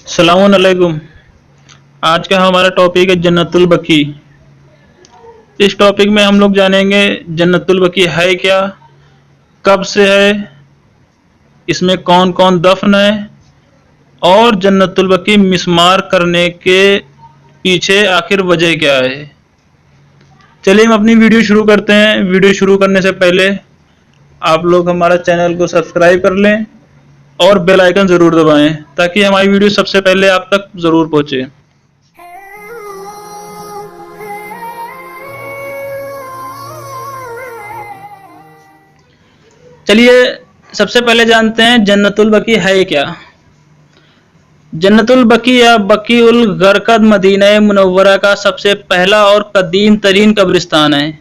अस्सलाम वालेकुम। आज का हमारा टॉपिक है जन्नतुल बकी। इस टॉपिक में हम लोग जानेंगे जन्नतुल बकी है क्या, कब से है, इसमें कौन कौन दफन है और जन्नतुल बकी मिस्मार करने के पीछे आखिर वजह क्या है। चलिए हम अपनी वीडियो शुरू करते हैं। वीडियो शुरू करने से पहले आप लोग हमारा चैनल को सब्सक्राइब कर लें और बेल आइकन ज़रूर दबाएं ताकि हमारी वीडियो सबसे पहले आप तक ज़रूर पहुंचे। चलिए सबसे पहले जानते हैं जन्नतुल बकी है क्या। जन्नतुल बकी या बकी उल गरकद मदीना मुनव्वरा का सबसे पहला और कदीम तरीन कब्रिस्तान है,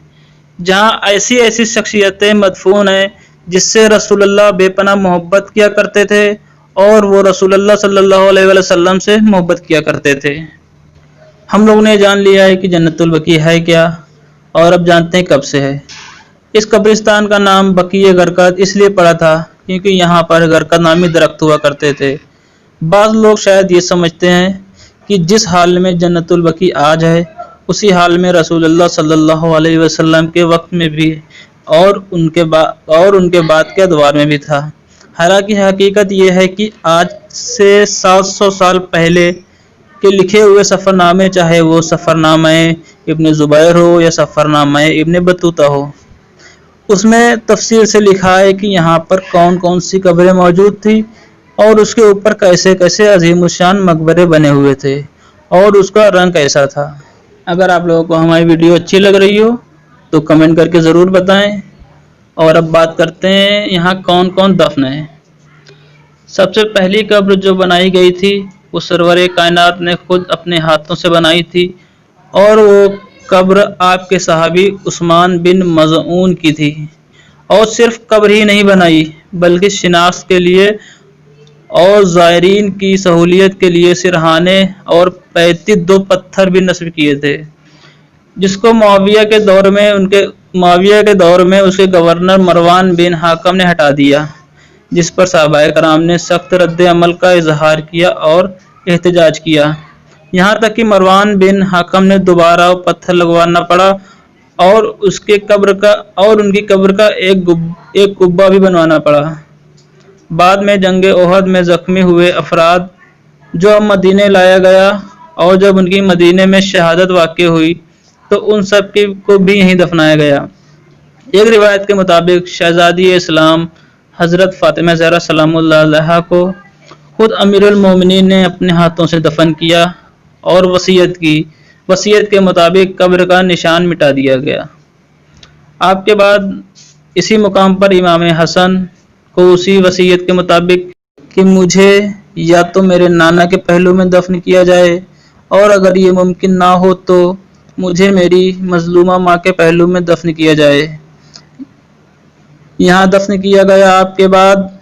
जहाँ ऐसी ऐसी शख्सियतें मदफून हैं जिससे रसूलुल्लाह बेपनाह मोहब्बत किया करते थे और वो रसूलुल्लाह सल्लल्लाहु अलैहि वसल्लम से मोहब्बत किया करते थे। हम लोगों ने जान लिया है कि जन्नतुल बकी है क्या, और अब जानते हैं कब से है। इस कब्रिस्तान का नाम बकी गरकद इसलिए पड़ा था क्योंकि यहाँ पर गरकद नामी दरख्त हुआ करते थे। बाज़ लोग शायद ये समझते हैं कि जिस हाल में जन्नतुल बकी आज है उसी हाल में रसूलुल्लाह सल्लल्लाहु अलैहि वसल्लम के वक्त में भी और उनके बाद के अदवार में भी था। हालांकि हकीकत यह है कि आज से 700 साल पहले के लिखे हुए सफ़रनामे, चाहे वो सफ़रनामा इब्न ज़ुबैर हो या सफ़रनामा इब्न बतूता हो, उसमें तफसील से लिखा है कि यहाँ पर कौन कौन सी कब्रें मौजूद थी और उसके ऊपर कैसे कैसे अजीमुशान मकबरे बने हुए थे और उसका रंग कैसा था। अगर आप लोगों को हमारी वीडियो अच्छी लग रही हो तो कमेंट करके ज़रूर बताएं। और अब बात करते हैं यहाँ कौन कौन दफन है। सबसे पहली कब्र जो बनाई गई थी वो सरवर कायनात ने खुद अपने हाथों से बनाई थी, और वो कब्र आपके सहाबी उस्मान बिन मज़ऊन की थी। और सिर्फ कब्र ही नहीं बनाई बल्कि शिनाख्त के लिए और ज़ायरीन की सहूलियत के लिए सिरहाने और 35 दो पत्थर भी नस्ब किए थे, जिसको मुआविया के दौर में उसके गवर्नर मरवान बिन हाकम ने हटा दिया, जिस पर सहाबाए कराम ने सख्त रद्द अमल का इजहार किया और एहतजाज किया। यहाँ तक कि मरवान बिन हाकम ने दोबारा पत्थर लगवाना पड़ा और उनकी कब्र का एक कुब्बा भी बनवाना पड़ा। बाद में जंग ओहद में जख्मी हुए अफराद जो अब मदीने लाया गया, और जब उनकी मदीने में शहादत वाक़ई हुई तो उन सब को भी यहीं दफनाया गया। एक रिवायत के मुताबिक शहजादी इस्लाम हज़रत फ़ातिमा ज़हरा सलामुल्लाह अलैहा को खुद अमीरुल मोमिनीन ने अपने हाथों से दफन किया और वसीयत के मुताबिक कब्र का निशान मिटा दिया गया। आपके बाद इसी मुकाम पर इमाम हसन को उसी वसीयत के मुताबिक कि मुझे या तो मेरे नाना के पहलू में दफन किया जाए, और अगर ये मुमकिन ना हो तो मुझे मेरी मजलूमा माँ के पहलू में दफन किया जाए, यहाँ दफन किया गया। आपके बाद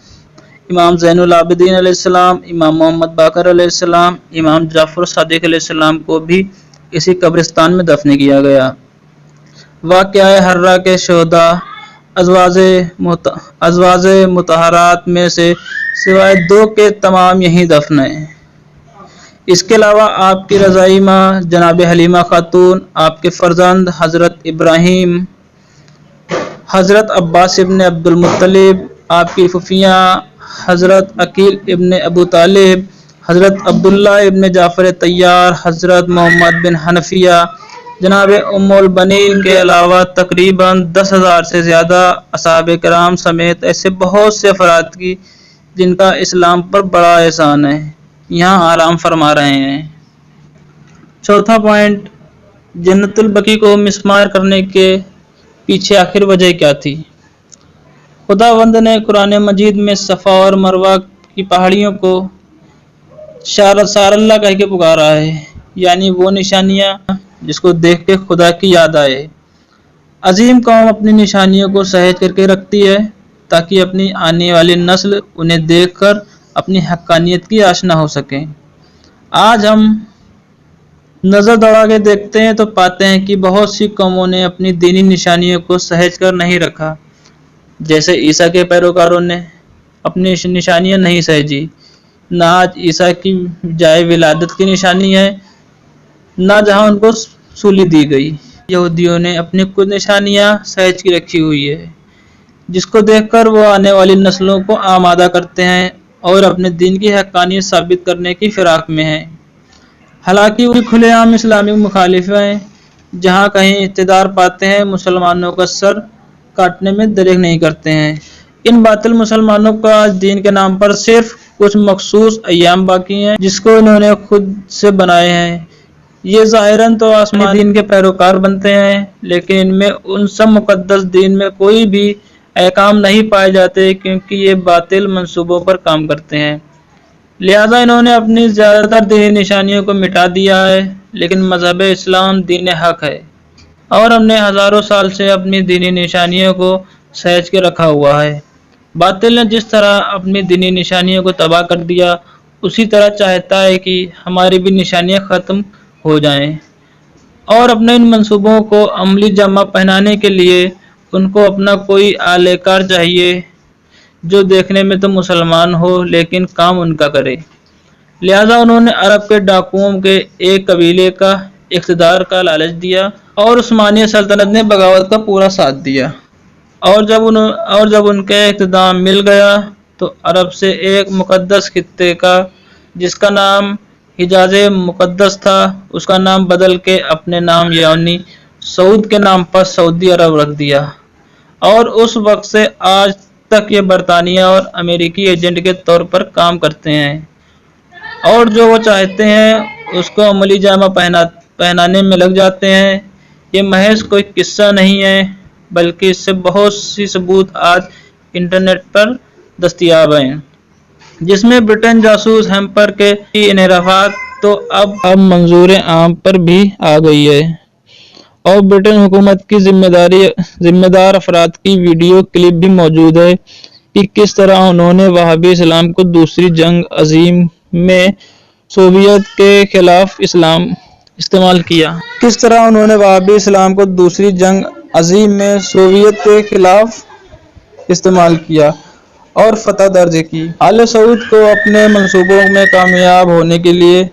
इमाम ज़ैनुल आबिदीन अलैहिस्सलाम, इमाम मोहम्मद बाकर अलैहिस्सलाम, इमाम जाफ़र सादिक अलैहिस्सलाम को भी इसी कब्रिस्तान में दफन किया गया। वाक़या हर्रा के शोहदा अज़वाजे मुतहरात में से सिवाय 2 के तमाम यहीं दफन हैं। इसके अलावा आपकी रज़ाई माँ जनाब हलीमा खातून, आपके फ़र्जंद हज़रत इब्राहीम, हज़रत अब्बास इब्न अब्दुल मुत्तलिब, आपकी फुफियाँ हज़रत अकील इब्न अबू तालिब, हज़रत अब्दुल्ला इब्न जाफ़र तैयार, हज़रत मोहम्मद बिन हनफिया, जनाब उम्मुल बनीन के अलावा तकरीबन 10,000 से ज़्यादा असहाबे किराम समेत ऐसे बहुत से अफराद की जिनका इस्लाम पर बड़ा एहसान है, यहाँ आराम फरमा रहे हैं। चौथा पॉइंट, जन्नतुल बकी को मिस्मार करने के पीछे आखिर वजह क्या थी। खुदावंद ने कुरान मजीद में सफ़ा और मरवा की पहाड़ियों को शारल्ला कह के पुकारा है, यानी वो निशानियाँ जिसको देख के खुदा की याद आए। अजीम कौम अपनी निशानियों को सहेज करके रखती है ताकि अपनी आने वाली नस्ल उन्हें देखकर अपनी हक्कानियत की आशना हो सके। आज हम नज़र दौड़ा के देखते हैं तो पाते हैं कि बहुत सी कौमों ने अपनी दीनी निशानियों को सहेज कर नहीं रखा। जैसे ईसा के पैरोकारों ने अपनी निशानियां नहीं सहेजी, نہ آج عیسیٰ کی جائے ولادت کی نشانی ہے، نہ جہاں ان کو سولی دی گئی۔ یہودیوں نے اپنی کچھ نشانیاں سہج کی رکھی ہوئی ہے، جس کو دیکھ کر وہ آنے والی نسلوں کو آمادہ کرتے ہیں اور اپنے دین کی حقانیت ثابت کرنے کی فراق میں ہیں۔ حالانکہ وہ کھلے عام اسلامی مخالف ہیں، جہاں کہیں اقتدار پاتے ہیں مسلمانوں کا سر کاٹنے میں دریغ نہیں کرتے ہیں۔ ان باطل مسلمانوں کا آج دین کے نام پر صرف کچھ مخصوص ایام باقی ہیں، جس کو انہوں نے خود سے بنائے ہیں۔ یہ ظاہراً تو آسمانی دین کے پیروکار بنتے ہیں، لیکن ان میں ان سب مقدس دین میں کوئی بھی احکام نہیں پائے جاتے، کیونکہ یہ باطل منصوبوں پر کام کرتے ہیں۔ لہذا انہوں نے اپنی زیادہ تر دینی نشانیوں کو مٹا دیا ہے، لیکن مذہب اسلام دین حق ہے اور ہم نے ہزاروں سال سے اپنی دینی نشانیوں کو سہج کے رکھا ہوا ہے۔ باطل نے جس طرح اپنی دینی نشانیوں کو تباہ کر دیا، اسی طرح چاہتا ہے کہ ہماری بھی نشانیاں ختم ہو جائیں، اور اپنے ان منصوبوں کو عملی جامہ پہنانے کے لیے ان کو اپنا کوئی اعلی کار چاہیے جو دیکھنے میں تو مسلمان ہو لیکن کام ان کا کرے۔ لہذا انہوں نے عرب کے ڈاکوؤں کے ایک قبیلے کا اقتدار کا لالچ دیا اور عثمانیہ سلطنت نے بغاوت کا پورا ساتھ دیا، اور جب ان کے اقتدار مل گیا تو عرب سے ایک مقدس خطے کا، جس کا نام حجاز مقدس تھا، اس کا نام بدل کے اپنے نام یعنی سعود کے نام پر سعودی عرب رکھ دیا، اور اس وقت سے آج تک یہ برطانیہ اور امریکی ایجنٹ کے طور پر کام کرتے ہیں، اور جو وہ چاہتے ہیں اس کو عملی جامہ پہنانے میں لگ جاتے ہیں۔ یہ محض کوئی قصہ نہیں ہے، بلکہ اس سے بہت سی ثبوت آج انٹرنیٹ پر دستیاب ہیں، جس میں برٹن جاسوس ہیمپر کے انحرافات تو اب منظور عام پر بھی آ گئی ہے، اور برٹن حکومت کی ذمہ دار افراد کی ویڈیو کلپ بھی موجود ہے کہ کس طرح انہوں نے وہابی اسلام کو دوسری جنگ عظیم میں سوویت کے خلاف استعمال کیا۔ کس طرح انہوں نے وہابی اسلام کو دوسری جنگ عظیم میں سوویت کے خلاف استعمال کیا اور فتح درج کی۔ آل سعود کو اپنے منصوبوں میں کامیاب ہونے کے لیے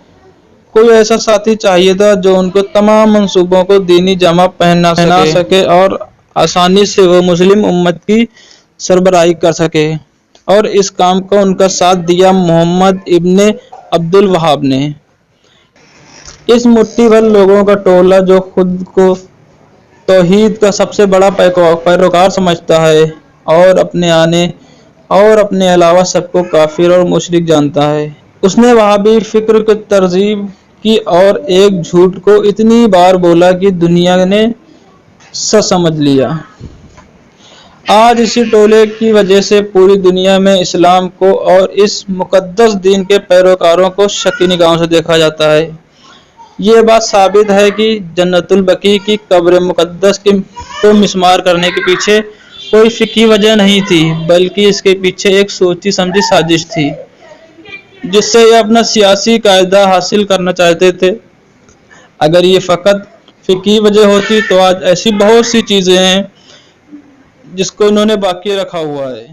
کوئی ایسا ساتھی چاہیے تھا جو ان کو تمام منصوبوں کو دینی جامہ پہنا سکے اور آسانی سے وہ مسلم امت کی سربراہی کر سکے، اور اس کام کو ان کا ساتھ دیا محمد ابن عبد الوہاب نے۔ اس مٹھی بھر لوگوں کا ٹولہ جو خود کو توحید کا سب سے بڑا پیروکار سمجھتا ہے اور اپنے علاوہ سب کو کافر اور مشرک جانتا ہے، اس نے وہابی فکر کو ترغیب کی اور ایک جھوٹ کو اتنی بار بولا کہ دنیا نے سچ سمجھ لیا۔ آج اسی ٹولے کی وجہ سے پوری دنیا میں اسلام کو اور اس مقدس دین کے پیروکاروں کو شکی نگاہوں سے دیکھا جاتا ہے۔ یہ بات ثابت ہے کہ جنت البقیع کی قبر مقدس کو مسمار کرنے کے پیچھے کوئی فقہی وجہ نہیں تھی، بلکہ اس کے پیچھے ایک سوچی سمجھی سازش تھی جس سے یہ اپنا سیاسی فائدہ حاصل کرنا چاہتے تھے۔ اگر یہ فقط فقہی وجہ ہوتی تو آج ایسی بہت سی چیزیں ہیں جس کو انہوں نے باقی رکھا ہوا ہے۔